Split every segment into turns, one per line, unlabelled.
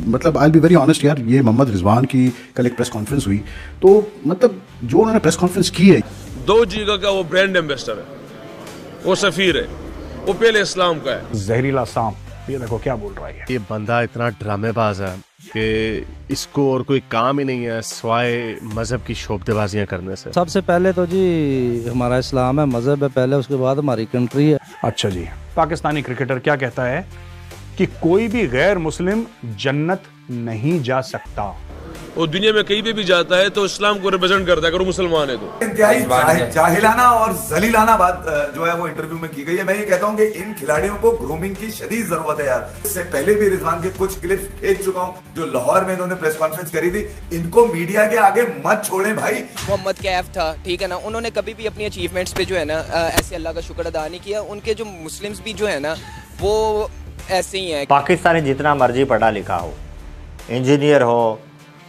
मतलब आई be very honest यार, ये मोहम्मद रिजवान की कल एक प्रेस कॉन्फ्रेंस हुई, तो मतलब जो उन्होंने प्रेस कॉन्फ्रेंस की है,
2 जगह का वो ब्रांड एम्बेसडर है, वो सफीर है, वो पहले इस्लाम का है।
जहरीला सांप, ये देखो क्या बोल रहा है।
ये बंदा इतना ड्रामेबाज है कि इसको और कोई काम ही नहीं है सिवाय मजहब की शोबदेबाजियां करने से।
सबसे पहले तो जी हमारा इस्लाम है, मजहब है पहले, उसके बाद हमारी कंट्री है।
अच्छा जी, पाकिस्तानी क्रिकेटर क्या कहता है कि कोई भी गैर मुस्लिम जन्नत नहीं जा सकता।
वो दुनिया में कहीं पे भी जाता है तो इस्लाम को रिप्रेजेंट करता है अगर वो मुसलमान है तो।
इंतहाई जाहिलाना और जलीलाना बात जो है वो इंटरव्यू में की गई है। मैं ये कहता हूँ कि इन खिलाड़ियों को ग्रूमिंग की शदीद जरूरत है यार। इससे पहले भी रिजवान के कुछ क्लिप्स भेज चुका हूँ जो लाहौर में इन्होंने प्रेस कॉन्फ्रेंस करी थी। इनको मीडिया के आगे मत छोड़ें भाई।
मोहम्मद कैफ था, ठीक है ना, उन्होंने कभी भी अपनी अचीवमेंट्स पे जो है ना ऐसे अल्लाह का शुक्र अदा नहीं किया। उनके जो मुस्लिम्स भी जो है ना वो ऐसे ही है।
पाकिस्तानी जितना मर्जी पढ़ा लिखा हो, इंजीनियर हो,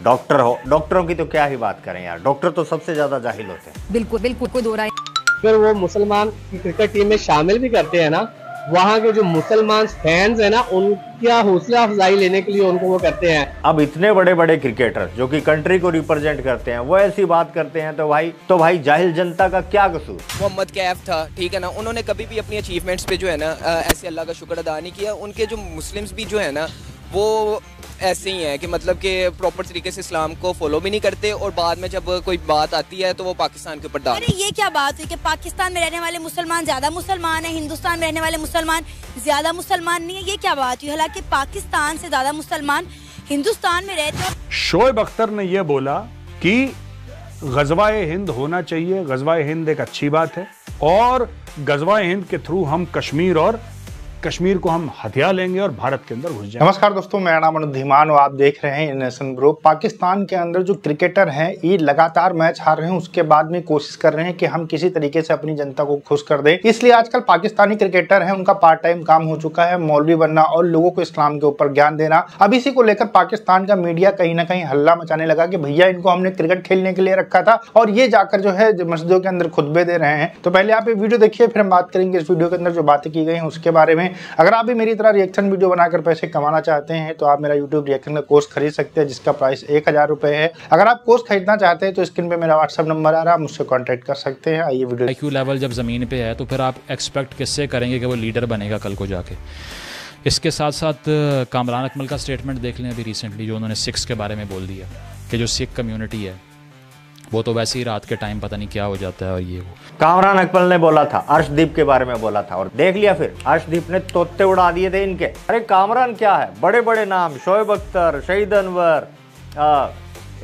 डॉक्टर हो, डॉक्टरों की तो क्या ही बात करें यार, डॉक्टर तो सबसे ज्यादा जाहिल होते हैं।
बिल्कुल बिल्कुल कोई दो राय। अगर वो मुसलमान की क्रिकेट टीम में शामिल भी करते हैं ना, वहाँ के जो मुसलमान फैंस है ना, उनका हौसला अफजाई लेने के लिए उनको वो करते हैं।
अब इतने बड़े बड़े क्रिकेटर जो कि कंट्री को रिप्रेजेंट करते हैं वो ऐसी बात करते हैं तो भाई जाहिल जनता का क्या कसूर।
मोहम्मद कैफ था, ठीक है ना, उन्होंने कभी भी अपनी अचीवमेंट्स पे जो है ना ऐसे अल्लाह का शुक्र अदा नहीं किया। उनके जो मुस्लिम्स भी जो है ना वो ऐसे ही है कि मतलब कि प्रॉपर तरीके से इस्लाम को फॉलो भी नहीं करते और बाद में जब कोई बात आती है तो वो पाकिस्तान के ऊपर डाल।
अरे ये क्या बात हुई कि पाकिस्तान में रहने वाले मुसलमान ज्यादा मुसलमान है, हिंदुस्तान में रहने वाले मुसलमान ज्यादा मुसलमान नहीं है, ये क्या बात हुई? हालांकि पाकिस्तान से ज्यादा मुसलमान हिंदुस्तान में रहते हैं।
शोएब अख्तर ने यह बोला कि गजवाए हिंद होना चाहिए, गजवाए हिंद एक अच्छी बात है और गजवाए हिंद के थ्रू हम कश्मीर को हम हथियार लेंगे और भारत के अंदर घुस जाएंगे।
नमस्कार दोस्तों, मेरा नाम अनुज धीमान और आप देख रहे हैं नेशन ब्रो। पाकिस्तान के अंदर जो क्रिकेटर हैं ये लगातार मैच हार रहे हैं, उसके बाद में कोशिश कर रहे हैं कि हम किसी तरीके से अपनी जनता को खुश कर दें। इसलिए आजकल पाकिस्तानी क्रिकेटर हैं, उनका पार्ट टाइम काम हो चुका है मौलवी बनना और लोगों को इस्लाम के ऊपर ज्ञान देना। अब इसी को लेकर पाकिस्तान का मीडिया कहीं ना कहीं हल्ला मचाने लगा कि भैया इनको हमने क्रिकेट खेलने के लिए रखा था और ये जाकर जो है मस्जिदों के अंदर खुतबे दे रहे हैं। तो पहले आप ये वीडियो देखिए, फिर हम बात करेंगे इस वीडियो के अंदर जो बातें की गई हैं उसके बारे में। अगर आप भी मेरी तरह रिएक्शन वीडियो बनाकर पैसे कमाना चाहते हैं तो आप मेरा यूट्यूब रिएक्शन का कोर्स खरीद सकते हैं जिसका प्राइस 1000 रुपए है। अगर आप कोर्स खरीदना चाहते हैं तो स्क्रीन पे मेरा व्हाट्सएप नंबर आ रहा है, आप मुझसे कांटेक्ट कर सकते हैं। आइए वीडियो।
IQ लेवल जब ज़मीन पे है तो फिर आप एक्सपेक्ट किससे करेंगे कि वो लीडर बनेगा कल को जाके। इसके साथ साथ कामरान अकमल का स्टेटमेंट देख लें अभी रिसेंटली जो उन्होंने सिख्स के बारे में बोल दिया कि जो सिख कम्युनिटी है वो तो वैसे ही रात के टाइम पता नहीं क्या हो जाता है। और ये वो
कामरान अकमल ने बोला था, अर्शदीप के बारे में बोला था और देख लिया फिर अर्शदीप ने तोते उड़ा दिए थे इनके। अरे कामरान क्या है, बड़े बड़े नाम, शोएब अख्तर, शहीद अनवर,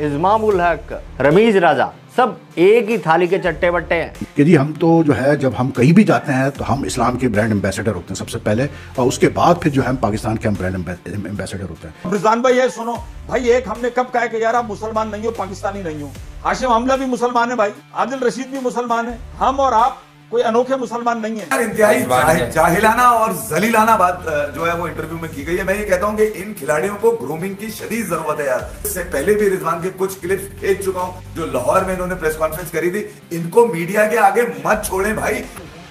इज़मामुल हक, रमीज राजा, सब एक ही थाली के चट्टे बट्टे हैं
कि जी हम तो जो है जब हम कहीं भी जाते हैं तो हम इस्लाम के ब्रांड एम्बेसडर होते हैं सबसे पहले, और उसके बाद फिर जो है हम पाकिस्तान के हम ब्रांड एम्बेसडर होते हैं।
रिजवान भाई ये सुनो भाई, एक हमने कब कहा कि यार आप मुसलमान नहीं हो, पाकिस्तानी नहीं हो। हाशिम हमला भी मुसलमान है भाई, आदिल रशीद भी मुसलमान है, हम और आप कोई अनोखे मुसलमान नहीं है।
इंतहाई जाहिलाना और जलीलाना बात जो है वो इंटरव्यू में की गई है। मैं ये कहता हूँ कि इन खिलाड़ियों को ग्रूमिंग की शदीद जरूरत है यार। इससे पहले भी रिजवान के कुछ क्लिप्स भेज चुका हूँ जो लाहौर में इन्होंने प्रेस कॉन्फ्रेंस करी थी। इनको मीडिया के आगे मत छोड़ें भाई।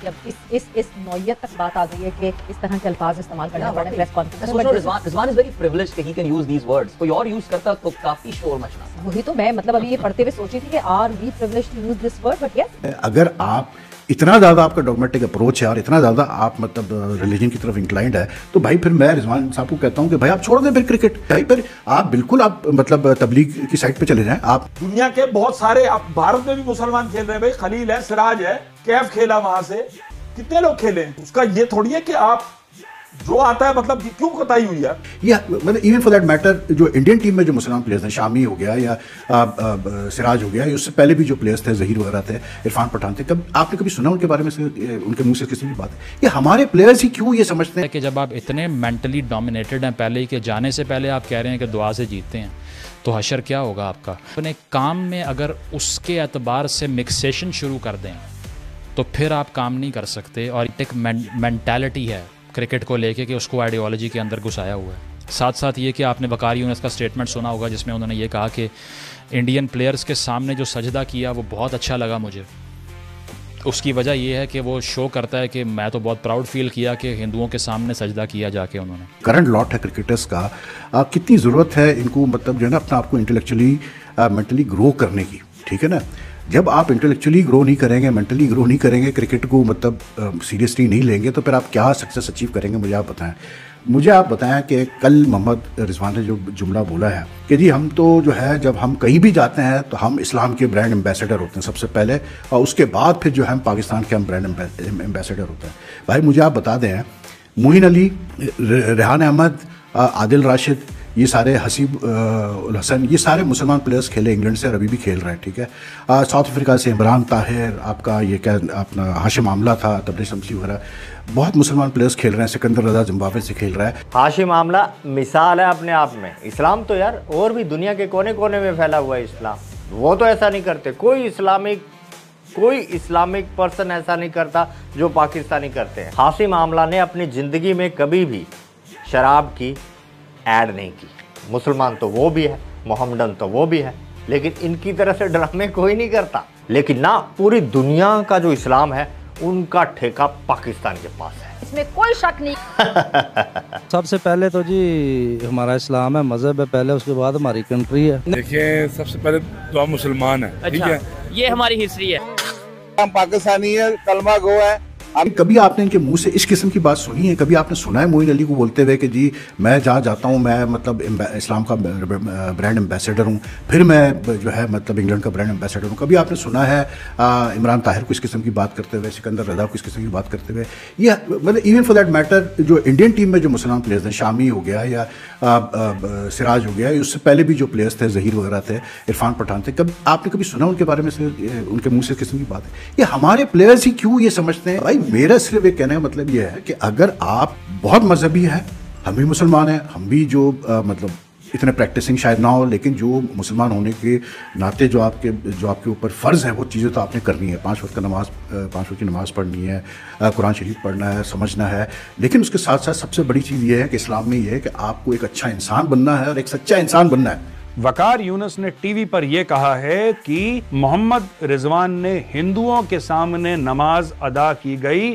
जब इस नौयत तक बात आ गई है कि इस तरह के अल्फाज इस्तेमाल करना पड़े प्रेस कॉन्फ्रेंस में।
रिजवान इज वेरी प्रिविलेज्ड कि he can use these words. कोई और यूज करता तो काफी शोर मचना।
वही तो मैं मतलब अभी ये पढ़ते हुए सोची थी कि are we privileged to use this word, but yes
अगर आप इतना ज़्यादा आपका डॉगमेटिक अप्रोच है और इतना ज़्यादा आप मतलब रिलीजन की तरफ इंक्लाइंड है तो भाई फिर मैं रिजवान साहब को कहता हूँ कि भाई आप छोड़ दें फिर क्रिकेट। भाई फिर आप बिल्कुल आप मतलब तबलीग की साइड पे चले जाएं। आप
दुनिया के बहुत सारे, आप भारत में भी मुसलमान खेल रहे हैं भाई, खलील है, सिराज है, कैफ खेला वहां से, कितने लोग खेले। उसका ये थोड़ी है कि आप जो आता है मतलब क्यों कताई हुई है।
या मतलब इवन फॉर दैट मैटर जो इंडियन टीम में जो मुसलमान प्लेयर्स हैं, शामी हो गया या सिराज हो गया, उससे पहले भी जो प्लेयर्स थे, जहीर वगैरह थे, इरफान पठान थे, कब आपने कभी सुना उनके बारे में से, उनके मुंह से किसी भी बात? ये हमारे प्लेयर्स ही क्यों ये समझते हैं
कि जब आप इतने मेंटली डोमिनेटेड हैं पहले ही, कि जाने से पहले आप कह रहे हैं कि दुआ से जीतते हैं, तो हशर क्या होगा आपका। अपने काम में अगर उसके एतबार से मिक्सेशन शुरू कर दें तो फिर आप काम नहीं कर सकते। और एक मेंटालिटी है क्रिकेट को लेके कि उसको आइडियोलॉजी के अंदर घुसाया हुआ है। साथ साथ ये कि आपने वकार यूनुस का स्टेटमेंट सुना होगा जिसमें उन्होंने ये कहा कि इंडियन प्लेयर्स के सामने जो सजदा किया वो बहुत अच्छा लगा मुझे, उसकी वजह यह है कि वो शो करता है कि मैं तो बहुत प्राउड फील किया कि हिंदुओं के सामने सजदा किया जाके उन्होंने।
करंट लॉट है क्रिकेटर्स का, कितनी ज़रूरत है इनको, मतलब जो है ना अपना आपको इंटेलेक्चुअली मेंटली ग्रो करने की, ठीक है ना। जब आप इंटेलेक्चुअली ग्रो नहीं करेंगे, मेंटली ग्रो नहीं करेंगे, क्रिकेट को मतलब सीरियसली नहीं लेंगे, तो फिर आप क्या सक्सेस अचीव करेंगे, मुझे आप बताएं कि कल मोहम्मद रिजवान ने जो जुमला बोला है कि जी हम तो जो है जब हम कहीं भी जाते हैं तो हम इस्लाम के ब्रांड एम्बेसडर होते हैं सबसे पहले, और उसके बाद फिर जो है हम पाकिस्तान के हम ब्रांड एम्बेसडर होते हैं। भाई मुझे आप बता दें, मोइन अली, रेहान अहमद, आदिल राशिद, ये सारे हसीब उल हसन, ये सारे मुसलमान प्लेयर्स खेले इंग्लैंड से और अभी भी खेल रहे हैं, ठीक है। साउथ अफ्रीका से इमरान ताहिर, आपका ये क्या अपना हाशिम आमला था, तबरेज़ शमसी वगैरह, बहुत मुसलमान प्लेयर्स खेल रहे हैं। सिकंदर रजा जिम्बाब्वे से खेल रहा है।
हाशिम आमला मिसाल है अपने आप में। इस्लाम तो यार और भी दुनिया के कोने कोने में फैला हुआ है इस्लाम, वो तो ऐसा नहीं करते। कोई इस्लामिक पर्सन ऐसा नहीं करता जो पाकिस्तानी करते हैं। हाशिम आमला ने अपनी ज़िंदगी में कभी भी शराब की ऐड नहीं की। मुसलमान तो वो भी है, मोहम्मदन तो वो भी है, लेकिन इनकी तरह से ड्रामे कोई नहीं करता। लेकिन ना, पूरी दुनिया का जो इस्लाम है उनका ठेका पाकिस्तान के पास है,
इसमें कोई शक नहीं।
सबसे पहले तो जी हमारा इस्लाम है, मजहब है पहले, उसके बाद हमारी कंट्री है।
देखिए सबसे पहले तो हम मुसलमान हैं, ठीक है,
ये हमारी हिस्ट्री है।
हम पाकिस्तानी है, कलमा गो है।
कभी आपने इनके मुंह से इस किस्म की बात सुनी है? कभी आपने सुना है मोइन अली को बोलते हुए कि जी मैं जहाँ जाता हूँ मैं मतलब इस्लाम का ब्रांड एम्बेसडर हूँ, फिर मैं जो है मतलब इंग्लैंड का ब्रांड एम्बेसडर हूँ? कभी आपने सुना है इमरान ताहिर को इस किस्म की बात करते हुए, सिकंदर रजा को इस किस्म की बात करते हुए? या मतलब इवन फॉर दैट मैटर जो इंडियन टीम में जो मुसलमान प्लेयर्स हैं, शामी हो गया या सिराज हो गया, उससे पहले भी जो प्लेयर्स थे, जहीर वगैरह थे, इरफान पठान थे, कभी आपने कभी सुना उनके बारे में से, उनके मुँह से इस किस्म की बात है? ये हमारे प्लेयर्स ही क्यों ये समझते हैं? भाई मेरा सिर्फ एक कहने का मतलब यह है कि अगर आप बहुत मजहबी हैं, हम भी मुसलमान हैं, हम भी जो मतलब इतने प्रैक्टिसिंग शायद ना हो, लेकिन जो मुसलमान होने के नाते जो आपके ऊपर फ़र्ज़ है वो चीज़ें तो आपने करनी है। 5 वक्त की नमाज़ पढ़नी है, कुरान शरीफ पढ़ना है, समझना है, लेकिन उसके साथ साथ सबसे बड़ी चीज़ ये है कि इस्लाम में ये है कि आपको एक अच्छा इंसान बनना है और एक सच्चा इंसान बनना है।
वकार यूनुस ने टीवी पर यह कहा है कि मोहम्मद रिजवान ने हिंदुओं के सामने नमाज अदा की गई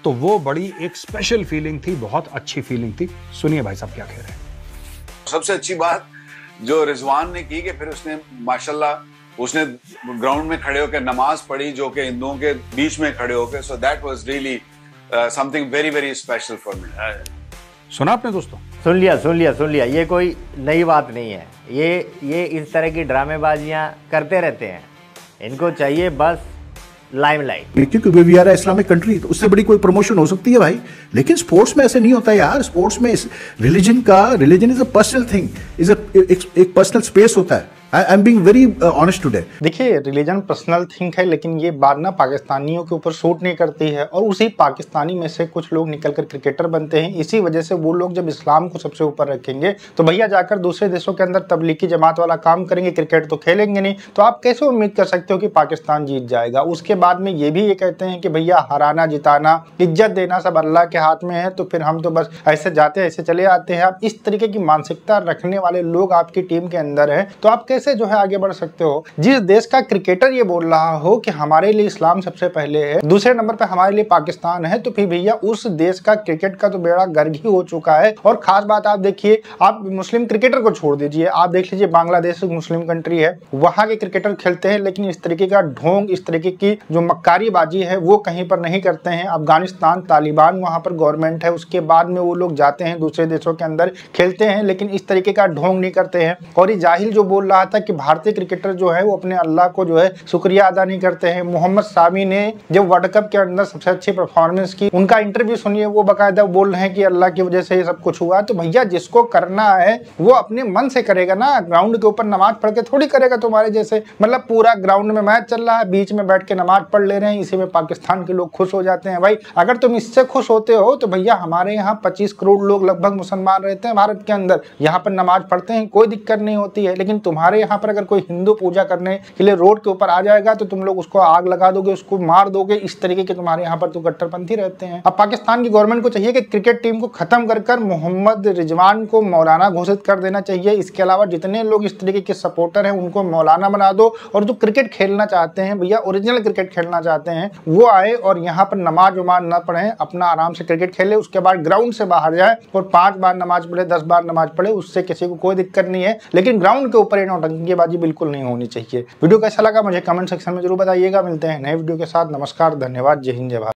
तो वो बड़ी एक स्पेशल फीलिंग थी, बहुत अच्छी फीलिंग थी। सुनिए भाई साहब क्या कह रहे हैं।
सबसे अच्छी बात जो रिजवान ने की कि फिर उसने माशाल्लाह उसने ग्राउंड में खड़े होकर नमाज पढ़ी, जो कि हिंदुओं के बीच में खड़े होकर, so that was really something very very special for me.
सुना आपने दोस्तों?
सुन लिया। ये कोई नई बात नहीं है। ये इस तरह की ड्रामेबाजियां करते रहते हैं, इनको चाहिए बस लाइमलाइट।
क्योंकि वी आर इस्लामिक कंट्री, तो उससे बड़ी कोई प्रमोशन हो सकती है भाई, लेकिन स्पोर्ट्स में ऐसे नहीं होता यार। स्पोर्ट्स में religion is a personal thing, एक पर्सनल स्पेस होता है। I am being very honest today.
देखिए रिलीजन पर्सनल थिंग है, लेकिन ये बात ना पाकिस्तानियों के ऊपर सूट नहीं करती है, और उसी पाकिस्तानी में से कुछ लोग निकलकर क्रिकेटर बनते हैं। इसी वजह से वो लोग जब इस्लाम को सबसे ऊपर रखेंगे तो भैया जाकर दूसरे देशों के अंदर तबलीगी जमात वाला काम करेंगे, क्रिकेट तो खेलेंगे नहीं। तो आप कैसे उम्मीद कर सकते हो कि पाकिस्तान जीत जाएगा? उसके बाद में ये भी ये कहते हैं कि भैया हराना जिताना, इज्जत देना सब अल्लाह के हाथ में है, तो फिर हम तो बस ऐसे जाते ऐसे चले आते हैं। आप इस तरीके की मानसिकता रखने वाले लोग आपकी टीम के अंदर है, तो आप कैसे जो है आगे बढ़ सकते हो? जिस देश का क्रिकेटर ये बोल रहा हो कि हमारे लिए इस्लाम सबसे पहले है, दूसरे नंबर पे हमारे लिए पाकिस्तान है, तो फिर भैया उस देश का क्रिकेट का तो बेड़ा गर्क ही हो चुका है। और खास बात आप देखिए, आप मुस्लिम क्रिकेटर को छोड़ दीजिए, आप देख लीजिए बांग्लादेश एक मुस्लिम कंट्री है, वहां के क्रिकेटर खेलते हैं, लेकिन इस तरीके का ढोंग, इस तरीके की जो मक्कारीबाजी है वो कहीं पर नहीं करते हैं। अफगानिस्तान तालिबान वहां पर गवर्नमेंट है, उसके बाद में वो लोग जाते हैं दूसरे देशों के अंदर खेलते हैं, लेकिन इस तरीके का ढोंग नहीं करते हैं। और ये जाहिल जो बोल रहा था कि भारतीय क्रिकेटर जो है वो अपने अल्लाह को जो है शुक्रिया अदा नहीं करते हैं। मोहम्मद सामी ने जब वर्ल्ड कप के अंदर सबसे अच्छी परफॉर्मेंस की, उनका इंटरव्यू सुनिए, वो बाकायदा बोल रहे हैं कि अल्लाह की वजह से ये सब कुछ हुआ। तो भैया जिसको करना है वो अपने मन से करेगा ना, ग्राउंड के ऊपर नमाज पढ़ के थोड़ी करेगा तुम्हारे जैसे। मतलब पूरा ग्राउंड में मैच चल रहा है, बीच में बैठ के नमाज पढ़ ले रहे हैं, इसी में पाकिस्तान के लोग खुश हो जाते हैं। भाई अगर तुम इससे खुश होते हो तो भैया हमारे यहाँ 25 करोड़ लोग लगभग मुसलमान रहते हैं भारत के अंदर, यहाँ पर नमाज पढ़ते हैं, कोई दिक्कत नहीं होती है। लेकिन तुम्हारे तुम्हारे यहाँ पर अगर कोई हिंदू पूजा करने के लिए रोड के ऊपर आ जाएगा तो तुम लोग उसको आग लगा दोगे, उसको मार दोगे। इस तरीके के तुम्हारे यहाँ पर तो कट्टरपंथी रहते हैं। अब पाकिस्तान की गवर्नमेंट को चाहिए कि क्रिकेट टीम को खत्म कर मोहम्मद रिजवान को मौलाना घोषित कर देना चाहिए। इसके अलावा जितने लोग इस तरीके के सपोर्टर हैं उनको मौलाना बना दो, और जो क्रिकेट खेलना चाहते हैं भैया, ओरिजिनल क्रिकेट खेलना चाहते हैं, वो आए और यहाँ पर नमाज वमाज न पढ़े, अपना आराम से क्रिकेट खेले, उसके बाद ग्राउंड से बाहर जाए और 5 बार नमाज पढ़े, 10 बार नमाज पढ़े, उससे किसी को कोई दिक्कत नहीं है। लेकिन ग्राउंड के ऊपर ये नौटंकीबाजी बिल्कुल नहीं होनी चाहिए। वीडियो कैसा लगा मुझे कमेंट सेक्शन में जरूर बताइएगा। मिलते हैं नए वीडियो के साथ। नमस्कार, धन्यवाद, जय हिंद, जय भारत।